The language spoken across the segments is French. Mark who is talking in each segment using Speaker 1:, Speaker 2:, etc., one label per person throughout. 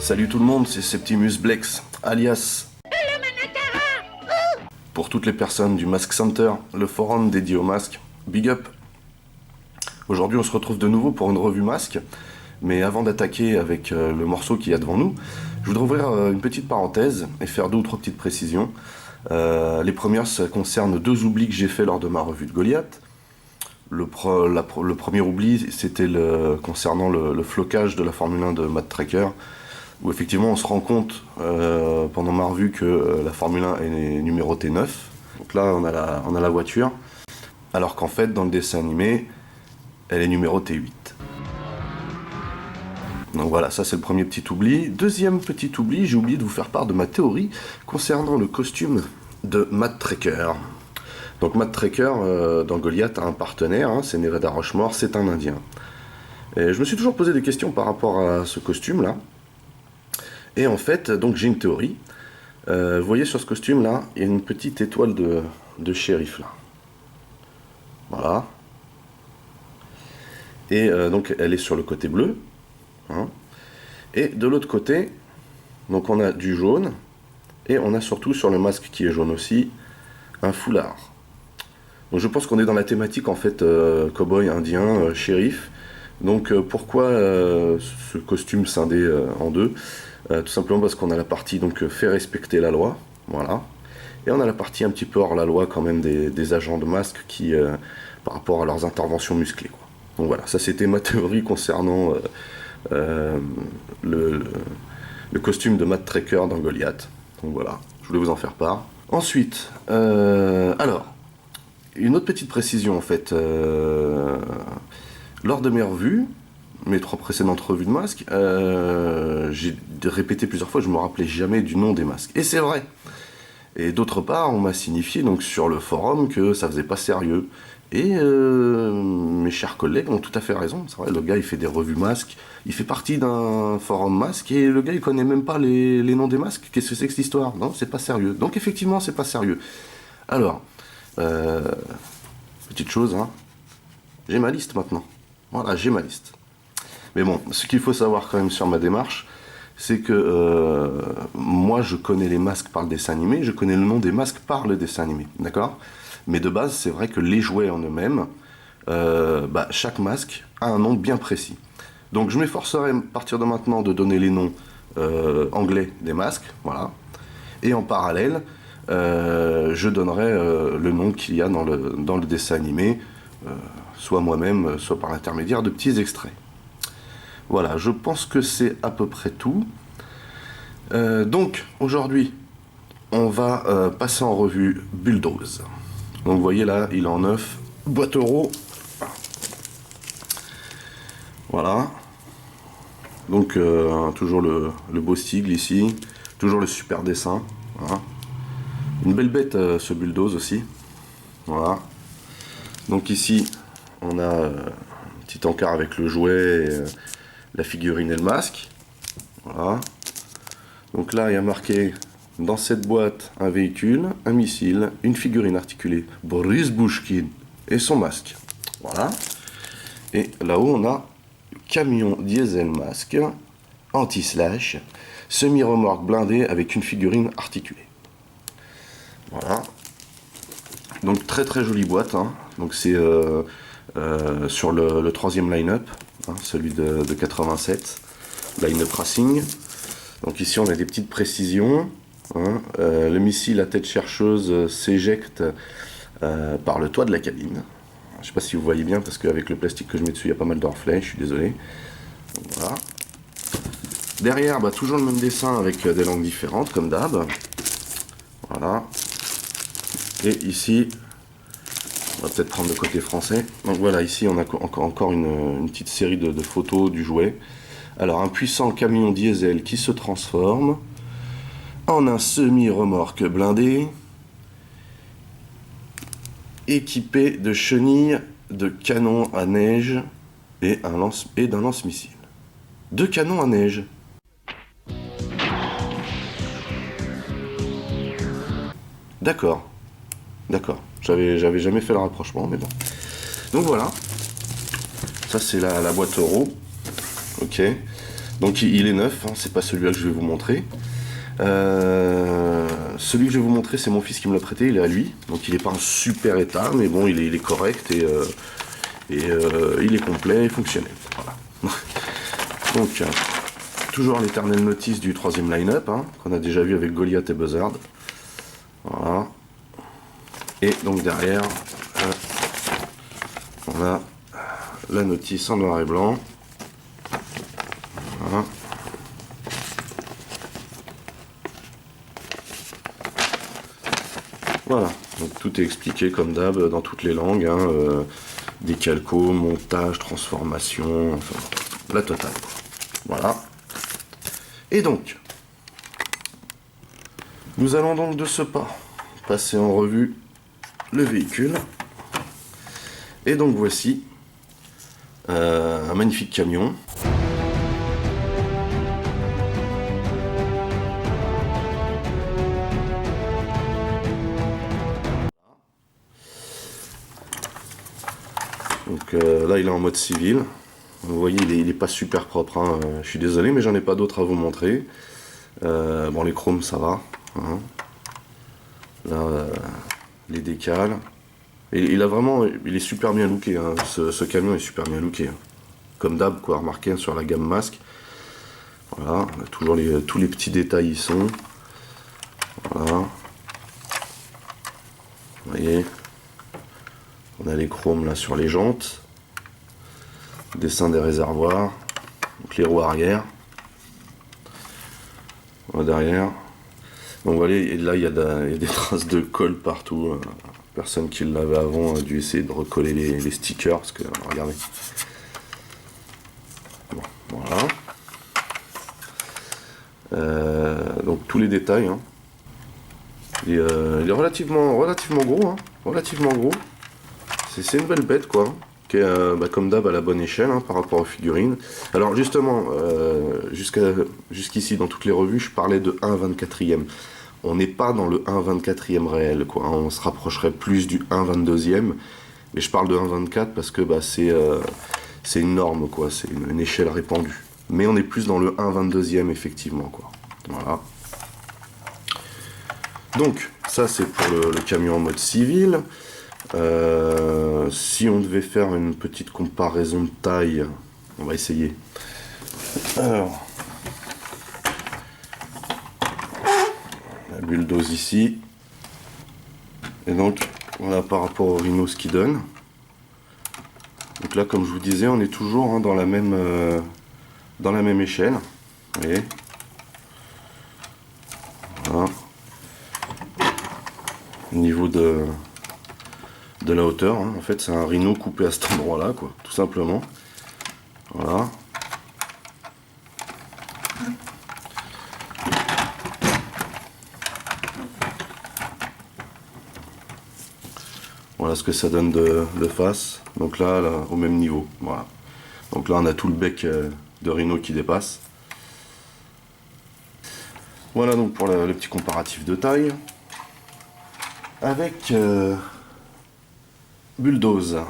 Speaker 1: Salut tout le monde, c'est Septimus Blex, alias pour toutes les personnes du Mask Center, le forum dédié au masque. Big up. Aujourd'hui on se retrouve de nouveau pour une revue masque, mais avant d'attaquer avec le morceau qu'il y a devant nous, je voudrais ouvrir une petite parenthèse et faire 2 ou 3 petites précisions. Les premières, ça concerne 2 oublis que j'ai fait lors de ma revue de Goliath. Le premier oubli, c'était concernant le flocage de la Formule 1 de Matt Tracker, où effectivement on se rend compte pendant ma revue que la Formule 1 est numérotée 9. Donc là on a la voiture, alors qu'en fait dans le dessin animé, elle est numérotée 8. Donc voilà, ça c'est le premier petit oubli. Deuxième petit oubli, j'ai oublié de vous faire part de ma théorie concernant le costume de Matt Tracker. Donc Matt Tracker, dans Goliath, a un partenaire, c'est Nereda Rochemort, c'est un Indien. Et je me suis toujours posé des questions par rapport à ce costume-là. Et en fait, donc j'ai une théorie. Vous voyez sur ce costume-là, il y a une petite étoile de shérif, là. Voilà. Et donc elle est sur le côté bleu. Et de l'autre côté, donc on a du jaune. Et on a surtout sur le masque qui est jaune aussi, un foulard. Donc je pense qu'on est dans la thématique en fait cow-boy indien, shérif. Donc pourquoi ce costume scindé en 2 tout simplement parce qu'on a la partie donc fait respecter la loi, voilà. Et on a la partie un petit peu hors la loi quand même des agents de masque qui par rapport à leurs interventions musclées, quoi. Donc voilà, ça c'était ma théorie concernant le costume de Matt Tracker dans Goliath. Donc voilà, je voulais vous en faire part. Ensuite, alors, une autre petite précision en fait. Lors de mes revues, mes 3 précédentes revues de masques, j'ai répété plusieurs fois, je me rappelais jamais du nom des masques. Et c'est vrai. Et d'autre part, on m'a signifié donc sur le forum que ça faisait pas sérieux. Et mes chers collègues ont tout à fait raison. C'est vrai, le gars il fait des revues masques, il fait partie d'un forum masque et le gars il connaît même pas les noms des masques. Qu'est-ce que c'est que cette histoire? Non, c'est pas sérieux. Donc effectivement, c'est pas sérieux. Alors, petite chose, j'ai ma liste maintenant. Voilà, j'ai ma liste. Mais bon, ce qu'il faut savoir quand même sur ma démarche, c'est que moi je connais les masques par le dessin animé, je connais le nom des masques par le dessin animé, d'accord? Mais de base, c'est vrai que les jouets en eux-mêmes, chaque masque a un nom bien précis. Donc je m'efforcerai à partir de maintenant de donner les noms anglais des masques, voilà. Et en parallèle, je donnerai le nom qu'il y a dans le dessin animé, soit moi-même, soit par l'intermédiaire de petits extraits. Voilà, je pense que c'est à peu près tout. Donc, aujourd'hui, on va passer en revue Bulldoze. Donc, vous voyez là, il est en 9, boîte euro. Voilà. Donc, toujours le beau sigle ici, toujours le super dessin. Voilà. Une belle bête, ce Bulldoze aussi. Voilà. Donc ici, on a un petit encart avec le jouet, la figurine et le masque. Voilà. Donc là, il y a marqué dans cette boîte un véhicule, un missile, une figurine articulée, Boris Bushkin et son masque. Voilà. Et là-haut, on a le camion diesel masque, anti-slash, semi-remorque blindée avec une figurine articulée. Voilà. Donc très très jolie boîte. Donc c'est sur le 3e line-up, celui de 87, line-up Racing. Donc ici on a des petites précisions. Le missile à tête chercheuse s'éjecte par le toit de la cabine. Je ne sais pas si vous voyez bien parce qu'avec le plastique que je mets dessus il y a pas mal de reflets, je suis désolé. Donc, voilà. Derrière, toujours le même dessin avec des langues différentes comme d'hab. Voilà. Et ici, on va peut-être prendre le côté français. Donc voilà, ici on a encore une petite série de photos du jouet. Alors, un puissant camion diesel qui se transforme en un semi-remorque blindé, équipé de chenilles, de canons à neige et d'un lance-missile. 2 canons à neige. D'accord. J'avais jamais fait le rapprochement, mais bon. Donc voilà. Ça c'est la boîte euro. Ok. Donc il est neuf, hein, c'est pas celui-là que je vais vous montrer. Celui que je vais vous montrer, c'est mon fils qui me l'a prêté, il est à lui. Donc il est pas en super état, mais bon, il est correct et il est complet et fonctionnel. Voilà. Donc, toujours l'éternelle notice du troisième line-up, hein, qu'on a déjà vu avec Goliath et Buzzard. Voilà. Et donc derrière, on a la notice en noir et blanc. Voilà. Voilà, donc tout est expliqué comme d'hab dans toutes les langues, hein, des calcos, montage, transformation, enfin, la totale. Voilà. Et donc, nous allons donc de ce pas passer en revue le véhicule. Et donc voici un magnifique camion. Donc là il est en mode civil. Vous voyez il est pas super propre, hein. Je suis désolé mais j'en ai pas d'autres à vous montrer. Bon les chromes ça va, hein. Là les décals. Et il est super bien looké, hein. Ce camion est super bien looké, hein. Comme d'hab quoi, remarquez, hein, sur la gamme masque. Voilà, on a toujours tous les petits détails y sont. Voilà. Vous voyez. On a les chromes là sur les jantes. Dessin des réservoirs. Donc les roues arrière. Voilà derrière. Donc voilà, et là il y a des traces de colle partout. Personne qui l'avait avant a dû essayer de recoller les stickers parce que regardez. Bon, voilà. Donc tous les détails, hein. Il est relativement gros, hein. Relativement gros. C'est une belle bête quoi, qui est comme d'hab à la bonne échelle, hein, par rapport aux figurines. Alors justement, jusqu'ici dans toutes les revues, je parlais de 1/24e. On n'est pas dans le 1/24e réel, quoi, hein. On se rapprocherait plus du 1/22e, mais je parle de 1/24 parce que c'est une norme, quoi, c'est une échelle répandue. Mais on est plus dans le 1/22e effectivement, quoi. Voilà. Donc ça c'est pour le camion en mode civil. Si on devait faire une petite comparaison de taille, on va essayer. Alors, la bulldoze ici. Et donc, voilà par rapport au Rhino ce qu'il donne. Donc là, comme je vous disais, on est toujours, hein, dans la même échelle. Vous voyez. Voilà. Au niveau de la hauteur, hein. En fait c'est un Rhino coupé à cet endroit là quoi, tout simplement. Voilà. Voilà ce que ça donne de face. Donc là, au même niveau. Voilà. Donc là on a tout le bec de Rhino qui dépasse. Voilà donc pour le petit comparatif de taille. Avec Bulldoze.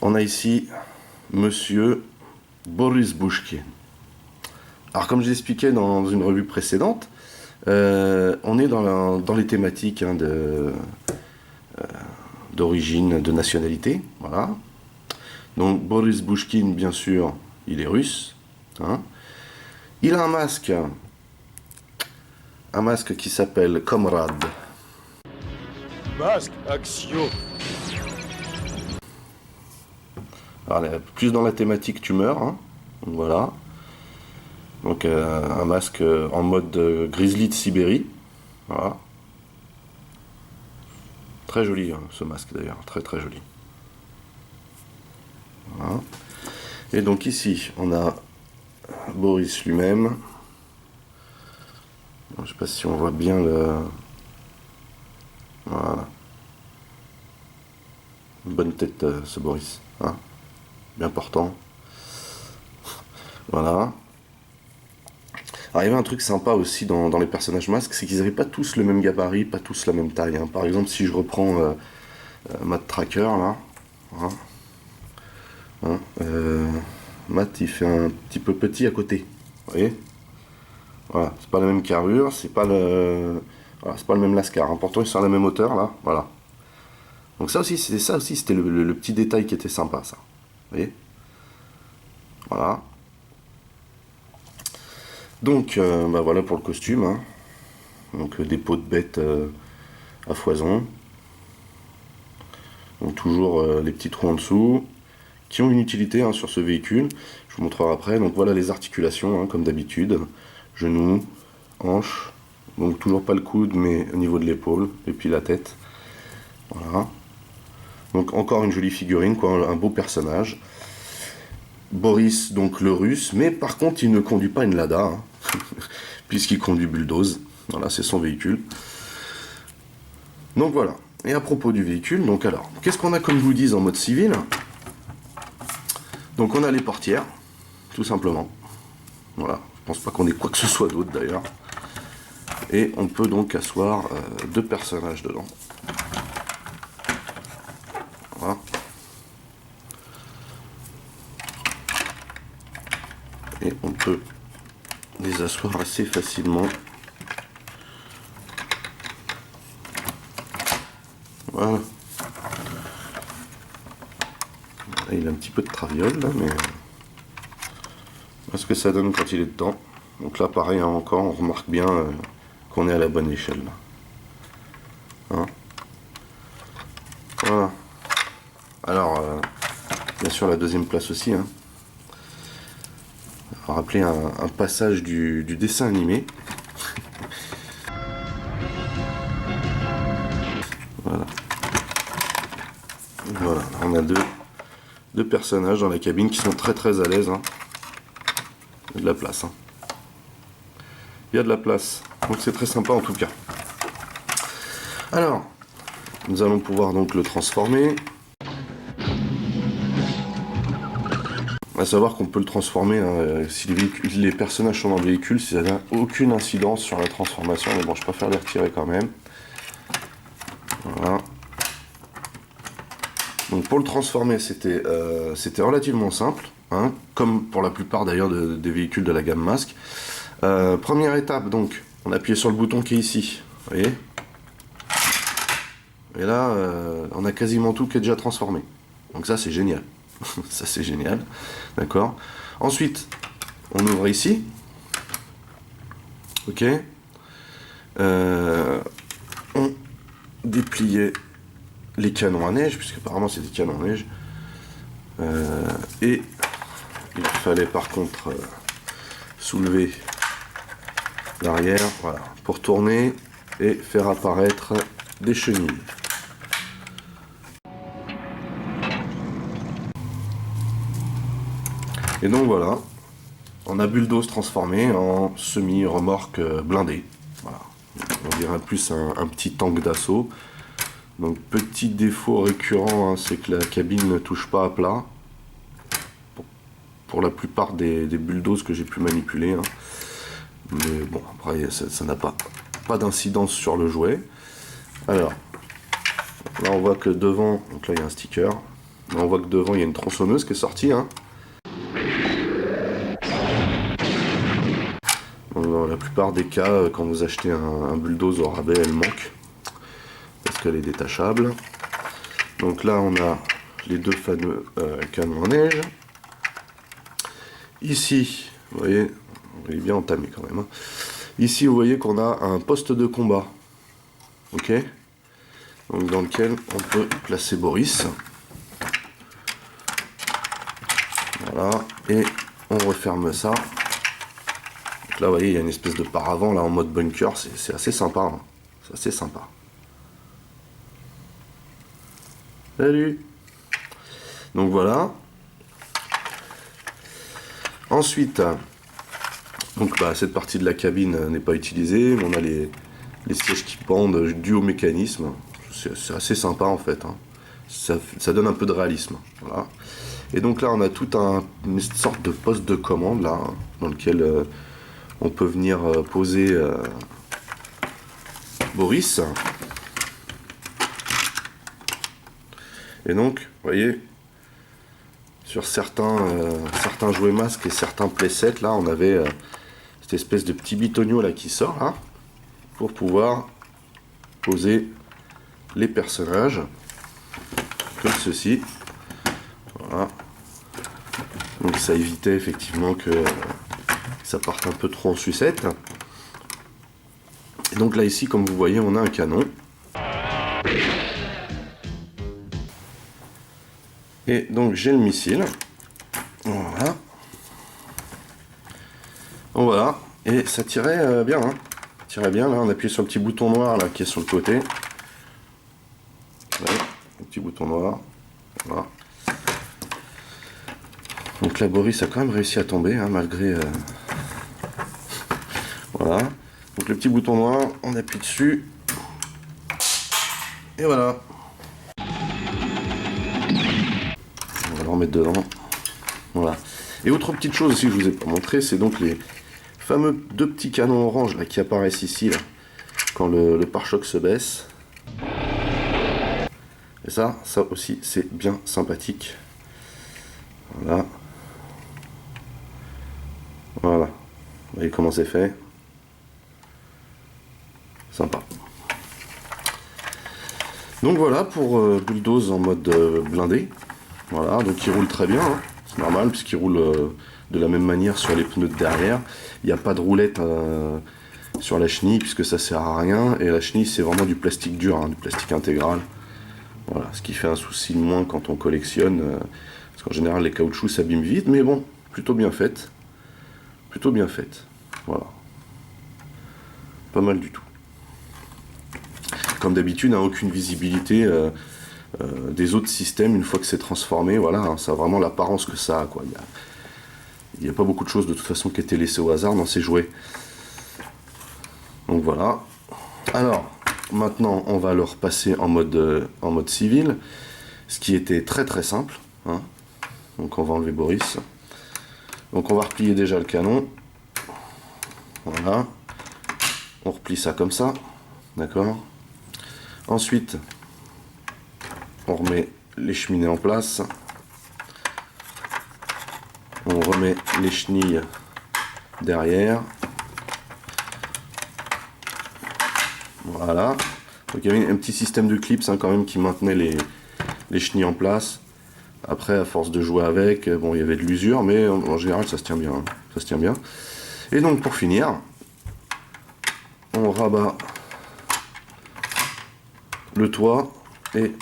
Speaker 1: On a ici Monsieur Boris Bushkin. Alors comme je l'expliquais dans une revue précédente, on est dans les thématiques, hein, d'origine, de nationalité. Voilà. Donc Boris Bushkin, bien sûr, il est russe. Hein. Il a un masque qui s'appelle Comrade.
Speaker 2: Masque, Axio.
Speaker 1: Alors, plus dans la thématique tumeur, hein. Donc, voilà. Donc un masque en mode grizzly de Sibérie. Voilà. Très joli, hein, ce masque d'ailleurs, très très joli. Voilà. Et donc ici, on a Boris lui-même. Je ne sais pas si on voit bien le... Voilà. Une bonne tête, ce Boris, hein. Bien portant. Voilà. Alors il y avait un truc sympa aussi dans les personnages masques, c'est qu'ils n'avaient pas tous le même gabarit, pas tous la même taille, hein. Par exemple, si je reprends Mad Tracker, là, hein, Matt il fait un petit peu petit à côté. Vous voyez? Voilà, c'est pas la même carrure, c'est pas le. Voilà, c'est pas le même lascar. Hein. Pourtant ils sont à la même hauteur là. Voilà. Donc ça aussi, c'était le petit détail qui était sympa, ça. Vous voyez? Voilà. Donc, bah voilà pour le costume. Hein. Donc des peaux de bête à foison. Donc toujours les petits trous en dessous, qui ont une utilité hein, sur ce véhicule. Je vous montrerai après. Donc voilà les articulations, hein, comme d'habitude. Genoux, hanches. Donc toujours pas le coude, mais au niveau de l'épaule. Et puis la tête. Voilà. Donc encore une jolie figurine, quoi, un beau personnage. Boris, donc le russe, mais par contre il ne conduit pas une Lada, hein, puisqu'il conduit Bulldoze. Voilà, c'est son véhicule. Donc voilà. Et à propos du véhicule, donc alors, qu'est-ce qu'on a comme goodies en mode civil? Donc on a les portières, tout simplement. Voilà, je pense pas qu'on ait quoi que ce soit d'autre d'ailleurs. Et on peut donc asseoir deux personnages dedans. Voilà. Et on peut les asseoir assez facilement. Voilà. Là, il a un petit peu de traviole là, mais ce que ça donne quand il est dedans. Donc là pareil hein, encore on remarque bien qu'on est à la bonne échelle là. Hein, voilà. Alors bien sûr la deuxième place aussi. Hein. On va rappeler un passage du dessin animé. Voilà. Voilà, on a deux personnages dans la cabine qui sont très à l'aise. Hein. Il y a de la place. Hein. Il y a de la place. Donc c'est très sympa en tout cas. Alors, nous allons pouvoir donc le transformer. À savoir qu'on peut le transformer si les personnages sont dans le véhicule, si ça n'a aucune incidence sur la transformation. Mais bon, je préfère les retirer quand même. Voilà. Donc pour le transformer, c'était relativement simple, hein, comme pour la plupart d'ailleurs des véhicules de la gamme Masque. Première étape, donc, on appuie sur le bouton qui est ici, vous voyez. Et là, on a quasiment tout qui est déjà transformé. Donc ça, c'est génial. Ça, c'est génial. D'accord. Ensuite, on ouvre ici. Ok. On dépliait les canons à neige, puisque apparemment c'est des canons à neige. Et il fallait par contre soulever l'arrière, voilà, pour tourner et faire apparaître des chenilles. Et donc voilà, on a Bulldoze transformé en semi-remorque blindée. Voilà. On dirait plus un petit tank d'assaut. Donc petit défaut récurrent, hein, c'est que la cabine ne touche pas à plat. Pour la plupart des bulldozers que j'ai pu manipuler. Hein. Mais bon, après ça n'a pas d'incidence sur le jouet. Alors, là on voit que devant, donc là il y a un sticker. Là on voit que devant il y a une tronçonneuse qui est sortie. Hein. Dans la plupart des cas, quand vous achetez un bulldozer au rabais, elle manque. Parce qu'elle est détachable. Donc là on a les deux fameux canons à neige. Ici, vous voyez, il est bien entamé quand même. Hein. Ici, vous voyez qu'on a un poste de combat. Ok. Donc dans lequel on peut placer Boris. Voilà. Et on referme ça. Donc là, vous voyez, il y a une espèce de paravent là en mode bunker. C'est assez sympa. Hein. C'est assez sympa. Salut. Donc voilà. Ensuite, donc cette partie de la cabine n'est pas utilisée, mais on a les sièges qui pendent dus au mécanisme. C'est assez sympa en fait. Hein. Ça donne un peu de réalisme. Voilà. Et donc là, on a tout une sorte de poste de commande là, hein, dans lequel on peut venir poser Boris. Et donc, vous voyez, sur certains jouets masques et certains playsets, là, on avait cette espèce de petit bitonio là qui sort, là, pour pouvoir poser les personnages, comme ceci. Voilà. Donc ça évitait effectivement que ça parte un peu trop en sucette. Et donc là ici, comme vous voyez, on a un canon. Et donc j'ai le missile. Voilà. Donc voilà. Et ça tirait bien. Hein. Ça tirait bien. Là, on appuie sur le petit bouton noir là qui est sur le côté. Ouais, le petit bouton noir. Voilà. Donc là, Boris a quand même réussi à tomber, hein, malgré... Voilà. Donc le petit bouton noir, on appuie dessus. Et voilà. On va le remettre dedans. Voilà. Et autre petite chose aussi que je vous ai pas montré, c'est donc les fameux deux petits canons orange là, qui apparaissent ici, là, quand le pare-choc se baisse. Et ça aussi, c'est bien sympathique. Voilà. Voilà. Vous voyez comment c'est fait. Sympa. Donc voilà pour Bulldoze en mode blindé. Voilà, donc il roule très bien. Hein. C'est normal puisqu'il roule de la même manière sur les pneus de derrière. Il n'y a pas de roulette sur la chenille puisque ça sert à rien. Et la chenille c'est vraiment du plastique dur, hein, du plastique intégral. Voilà, ce qui fait un souci de moins quand on collectionne. Parce qu'en général les caoutchoucs s'abîment vite. Mais bon, plutôt bien faite. Plutôt bien faite. Voilà. Pas mal du tout. Comme d'habitude, hein, aucune visibilité des autres systèmes une fois que c'est transformé. Voilà, hein, ça a vraiment l'apparence que ça a. Quoi. Il n'y a pas beaucoup de choses de toute façon qui étaient laissées au hasard dans ces jouets. Donc voilà. Alors, maintenant, on va le repasser en mode civil, ce qui était très très simple. Hein. Donc on va enlever Boris. Donc on va replier déjà le canon. Voilà. On replie ça comme ça. D'accord. Ensuite, on remet les cheminées en place. On remet les chenilles derrière. Voilà. Donc il y avait un petit système de clips hein, quand même qui maintenait les chenilles en place. Après, à force de jouer avec, bon, il y avait de l'usure, mais en général, ça se tient bien. Hein. Ça se tient bien. Et donc, pour finir, on rabat le toit et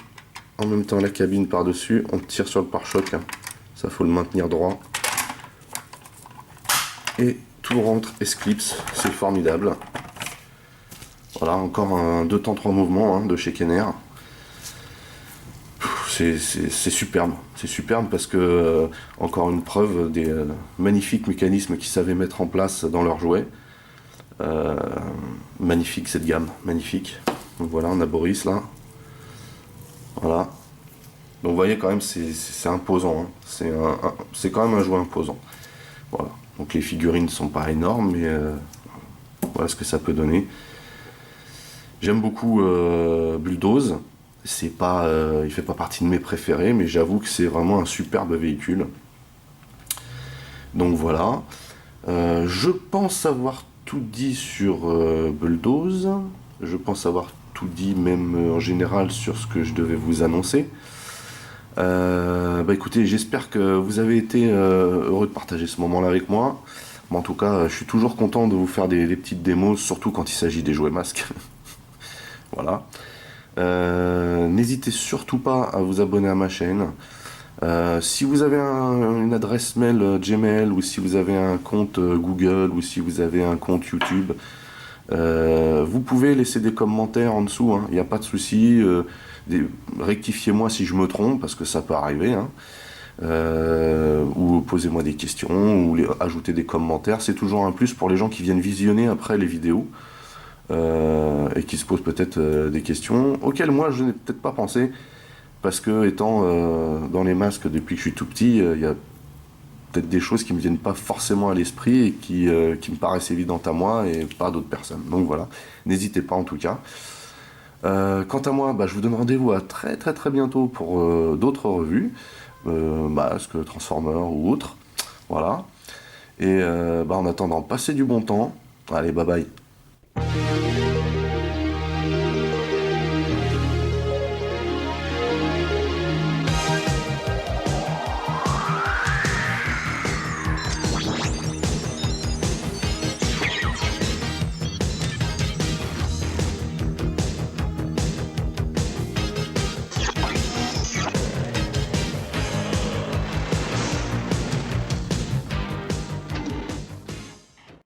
Speaker 1: en même temps la cabine par-dessus. On tire sur le pare-choc. Hein. Ça, faut le maintenir droit. Et tout rentre et se clipse. C'est formidable. Voilà, encore un 2 temps 3 mouvements hein, de chez Kenner. C'est superbe. C'est superbe parce que, encore une preuve des magnifiques mécanismes qu'ils savaient mettre en place dans leurs jouets. Magnifique cette gamme, magnifique. Donc voilà, on a Boris là. Voilà. Donc vous voyez quand même, c'est imposant. Hein. C'est quand même un jouet imposant. Voilà. Donc les figurines ne sont pas énormes, mais voilà ce que ça peut donner. J'aime beaucoup Bulldoze. C'est pas, il fait pas partie de mes préférés, mais j'avoue que c'est vraiment un superbe véhicule. Donc voilà. Je pense avoir tout dit sur Bulldoze. Je pense avoir tout dit même en général sur ce que je devais vous annoncer. Bah écoutez, j'espère que vous avez été heureux de partager ce moment-là avec moi. Mais en tout cas, je suis toujours content de vous faire des petites démos, surtout quand il s'agit des jouets masques. Voilà. N'hésitez surtout pas à vous abonner à ma chaîne. Si vous avez une adresse mail Gmail ou si vous avez un compte Google ou si vous avez un compte YouTube, vous pouvez laisser des commentaires en dessous, hein. Il n'y a pas de souci. Rectifiez-moi si je me trompe parce que ça peut arriver. Hein. Ou posez-moi des questions ou ajoutez des commentaires. C'est toujours un plus pour les gens qui viennent visionner après les vidéos. Et qui se posent peut-être des questions auxquelles moi je n'ai peut-être pas pensé parce que étant dans les masques depuis que je suis tout petit, il y a peut-être des choses qui me viennent pas forcément à l'esprit et qui me paraissent évidentes à moi et pas à d'autres personnes. Donc voilà, n'hésitez pas en tout cas. Quant à moi, bah, je vous donne rendez-vous à très très très bientôt pour d'autres revues. masque, transformer ou autre. Voilà. Et en attendant, passez du bon temps. Allez, bye bye.